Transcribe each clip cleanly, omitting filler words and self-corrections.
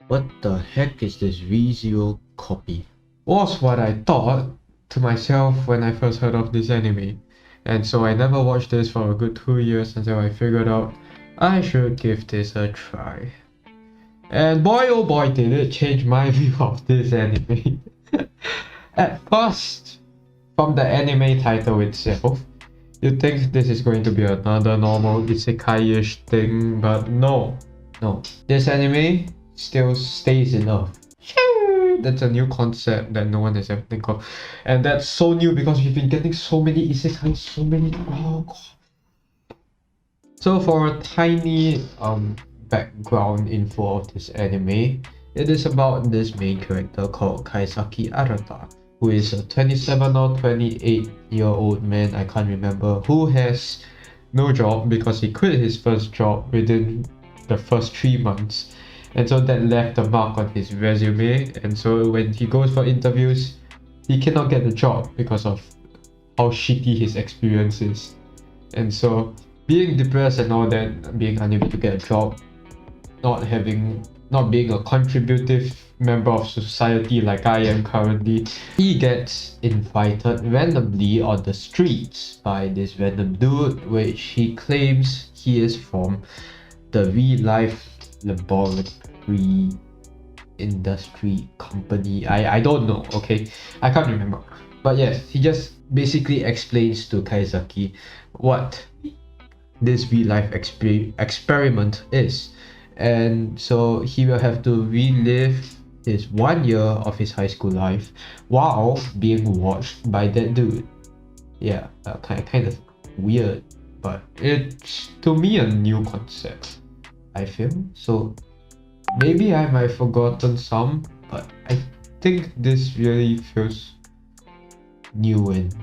What the heck is this rezero copy? Was what I thought to myself when I first heard of this anime. And so I never watched this for a good 2 years until I figured out I should give this a try. And boy oh boy did it change my view of this anime. At first, from the anime title itself, you'd think this is going to be another normal isekai-ish thing, but no. This anime still stays in Earth. That's a new concept that no one has ever think of. And that's so new because we've been getting so many isekai, oh god. So for a tiny background info of this anime, it is about this main character called Kaisaki Arata, who is a 27 or 28-year-old man, I can't remember, who has no job because he quit his first job within the first 3 months. And so that left a mark on his resume, and so when he goes for interviews, he cannot get the job because of how shitty his experience is. And so being depressed and all that, being unable to get a job, not being a contributive member of society like I am currently, he gets invited randomly on the streets by this random dude, which he claims he is from the relife laboratory industry company. I don't know, okay? I can't remember. But yes, he just basically explains to Kaizaki what this relife experiment is. And so he will have to relive his 1 year of his high school life while being watched by that dude. Yeah, kind of weird, but it's to me a new concept, I feel. So maybe I might have forgotten some, but I think this really feels new and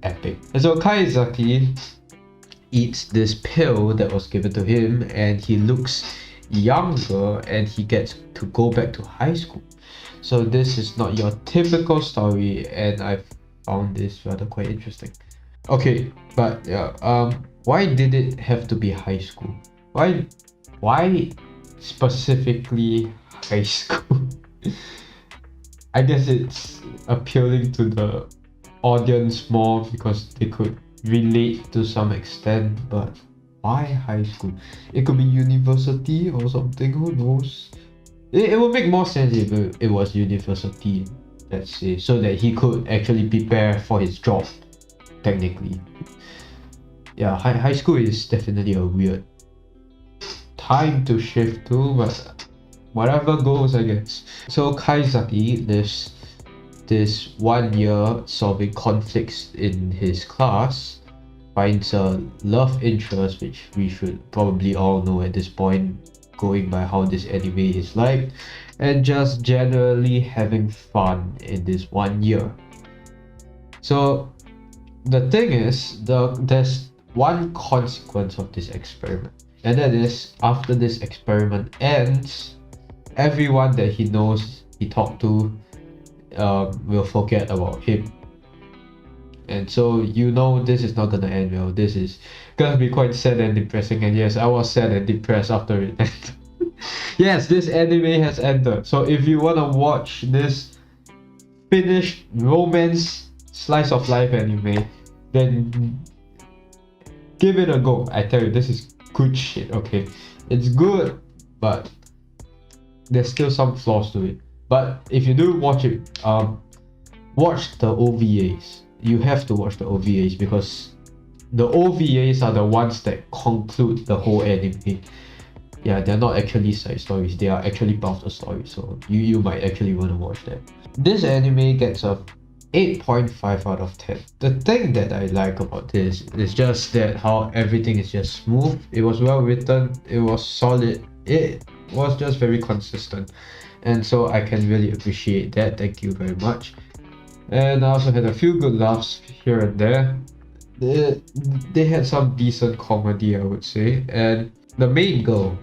epic. And so Kaizaki eats this pill that was given to him, and he looks younger and he gets to go back to high school. So this is not your typical story, and I found this rather quite interesting. Okay, but yeah, why did it have to be high school? Why specifically high school? I guess it's appealing to the audience more because they could relate to some extent, but why high school? It could be university or something, who knows? It would make more sense if it was university, let's say, so that he could actually prepare for his job, technically. Yeah, high school is definitely a weird time to shift to, but whatever goes, I guess. So Kaizaki lives this 1 year solving conflicts in his class, finds a love interest, which we should probably all know at this point, going by how this anime is like, and just generally having fun in this 1 year. So the thing is, there's one consequence of this experiment, and that is, after this experiment ends, everyone that he knows, he talked to, will forget about him. And so you know this is not gonna end well. This is gonna be quite sad and depressing, and yes, I was sad and depressed after it ended. Yes, this anime has ended. So if you wanna watch this finished romance slice of life anime, then give it a go. I tell you, this is good shit, okay? It's good, but there's still some flaws to it. But if you do watch it, watch the OVAs. You have to watch the OVAs because the OVAs are the ones that conclude the whole anime. Yeah, they're not actually side stories, they are actually part of the story, so you might actually want to watch that. This anime gets a 8.5 out of 10. The thing that I like about this is just that how everything is just smooth. It was well written, it was solid, it was just very consistent, and so I can really appreciate that. Thank you very much. And I also had a few good laughs here and there. They had some decent comedy, I would say. And the main girl,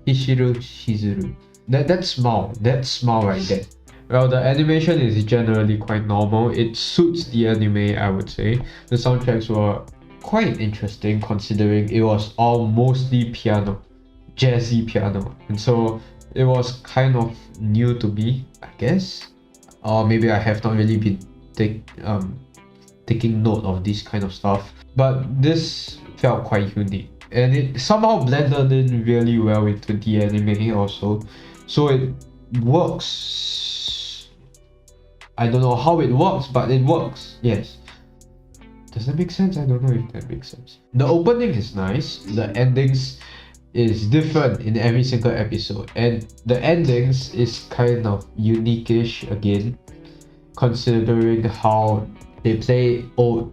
Ishiru Shizuru, that smile right there. Well, the animation is generally quite normal. It suits the anime, I would say. The soundtracks were quite interesting considering it was all mostly piano, jazzy piano. And so it was kind of new to me, I guess. Or maybe I have not really been taking note of this kind of stuff. But this felt quite unique. And it somehow blended in really well into the anime also. So it works. I don't know how it works, but it works. Yes. Does that make sense? I don't know if that makes sense. The opening is nice. The endings is different in every single episode. And the endings is kind of unique-ish again, considering how they play old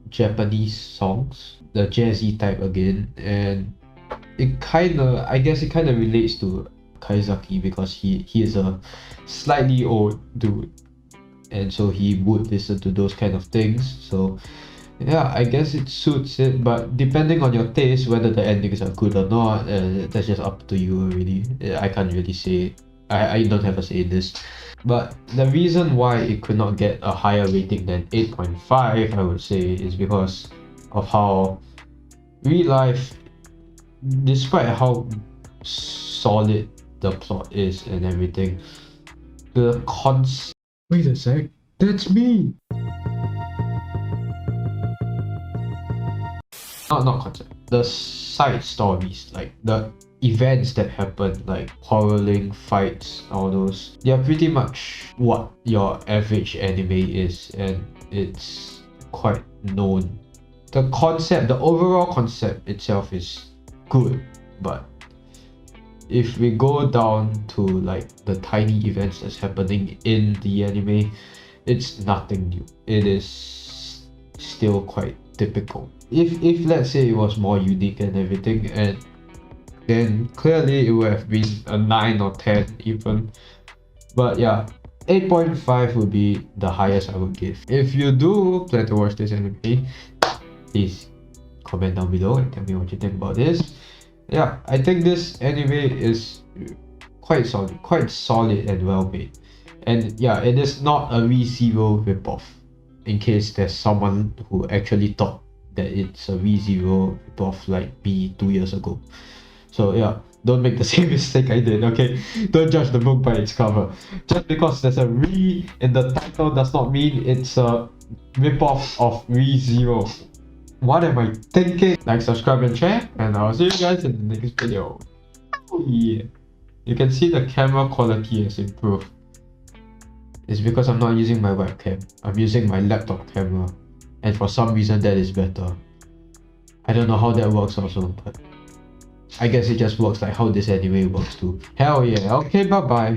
Japanese songs, the jazzy type again, and I guess it kinda relates to Kaizaki because he is a slightly old dude, and so he would listen to those kind of things. So yeah, I guess it suits it, but depending on your taste, whether the endings are good or not, that's just up to you really. I can't really say. I don't have a say in this. But the reason why it could not get a higher rating than 8.5, I would say, is because of how real life, despite how solid the plot is and everything, the concept. Wait a sec, that's me! Not concept. The side stories, like the events that happen, like quarreling, fights, all those, they are pretty much what your average anime is, and it's quite known. The concept, the overall concept itself is good, but if we go down to like the tiny events that's happening in the anime, it's nothing new. It is still quite typical. If let's say it was more unique and everything, and then clearly it would have been a 9 or 10 even. But yeah, 8.5 would be the highest I would give. If you do plan to watch this anime, please comment down below and tell me what you think about this. Yeah, I think this anime is quite solid and well made. And yeah, it is not a rezero ripoff, in case there's someone who actually thought that it's a rezero ripoff like me 2 years ago. So yeah, don't make the same mistake I did, okay? Don't judge the book by its cover. Just because there's a re in the title does not mean it's a ripoff of ReZero. What am I thinking? Like, subscribe and share, and I'll see you guys in the next video. Oh yeah. You can see the camera quality has improved. It's because I'm not using my webcam. I'm using my laptop camera. And for some reason that is better. I don't know how that works also, but I guess it just works like how this anime works too. Hell yeah. Okay, bye bye.